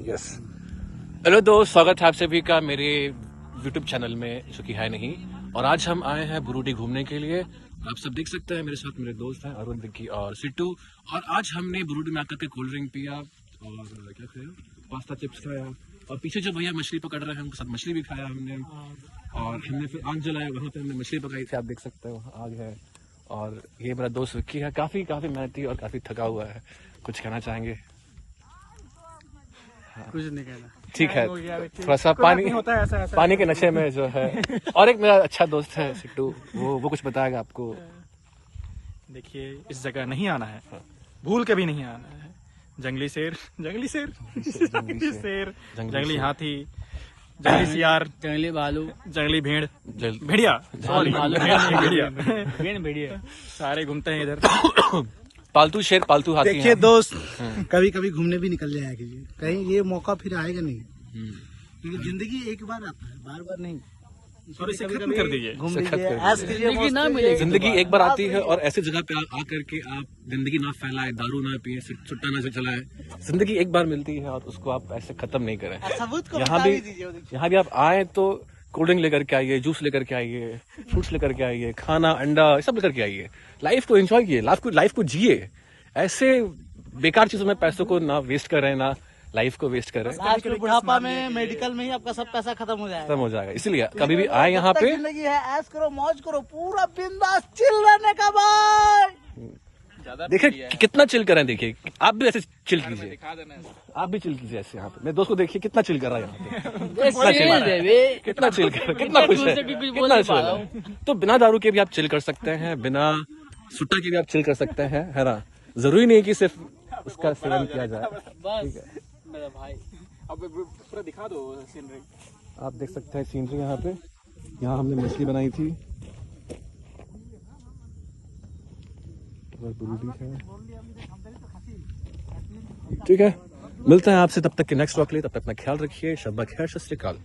Yes. Hello दोस्त, स्वागत है आप सभी का मेरे यूट्यूब चैनल में जो कि है नहीं। और आज हम आए हैं बुरुंडी घूमने के लिए। आप सब देख सकते हैं मेरे साथ मेरे दोस्त हैं अरुण, विक्की और सिट्टू। और आज हमने बुरुंडी में आकर के कोल्ड ड्रिंक पिया और क्या खाया, पास्ता चिप्स खाया। और पीछे जो भैया मछली पकड़ रहे हैं उनके साथ मछली भी खाया हमने। और हमने फिर आग जलाया, वहाँ पे हमने मछली पकाई थी, आप देख सकते हो आग है। और ये मेरा दोस्त विक्की है, काफी मेहनती और काफी थका हुआ है। कुछ कहना चाहेंगे? कुछ नहीं कहना, ठीक है, थोड़ा सा पानी के नशे में जो है। और एक मेरा अच्छा दोस्त है सिट्टू, वो कुछ बताएगा आपको। देखिए, इस जगह नहीं आना है, भूल के भी नहीं आना है। जंगली शेर जंगली हाथी, जंगली सियार, जंगली भालू, जंगली भेड़िया सारे घूमते हैं इधर। पालतू शेर, पालतू हाथी। देखिए दोस्त, कभी कभी घूमने भी निकल जाया कीजिए, कहीं ये मौका फिर आएगा नहीं, क्योंकि जिंदगी एक बार आता है, बार बार नहीं। और इसे खत्म कर दीजिए, घूम लीजिए, ऐश कीजिए, मौज ना कीजिए। मिलेगी। जिंदगी एक बार आती है और ऐसी जगह पे आकर के आप जिंदगी ना फैलाए, दारू ना पिए, सुट्टा ना चलाए। जिंदगी एक बार मिलती है और उसको आप ऐसे खत्म नहीं करें। सबूत को यहाँ बता भी ही दीजिए, वो देखिए। यहाँ भी आप आए तो कोल्ड ड्रिंक लेकर के आइए, जूस लेकर के आइए, फ्रूट्स लेकर के आइए, खाना अंडा सब लेकर के आइए। लाइफ को एंजॉय कीजिए, लाइफ को जिए। ऐसे बेकार चीजों में पैसों को ना वेस्ट करें, ना लाइफ को वेस्ट करें। लास्ट में बुढ़ापा में मेडिकल में ही आपका सब पैसा खत्म हो जाएगा। खत्म हो जाएगा। इसलिए कभी भी आए यहाँ पे, जिंदगी है, ऐश करो, मौज करो, पूरा बिंदास चिल रहने का भाई। देखिए कितना चिल कर रहे हैं। देखिए आप भी ऐसे चिल कीजिए, आप भी चिल कीजिए ऐसे। यहाँ पे मेरे दोस्त को देखिए कितना चिल कर रहा है यहाँ पे, कितना चिल कर रहा है, कितना खुश है, कितना चिल है। तो बिना दारू के भी आप चिल कर सकते हैं, बिना सुट्टा के भी आप चिल कर सकते हैं, है ना। जरूरी नहीं कि सिर्फ उसका सेवन किया जाए। ठीक है, मेरा भाई। अब पूरा दिखा दो सीनरी। आप देख सकते हैं सीनरी। यहाँ पे यहाँ हमने मछली बनाई थी और बुरुंडी है। ठीक है, मिलते हैं आपसे तब तक के नेक्स्ट व्लॉग के लिए। तब तक अपना ख्याल रखिए। शब्बा खैर, सत श्री अकाल।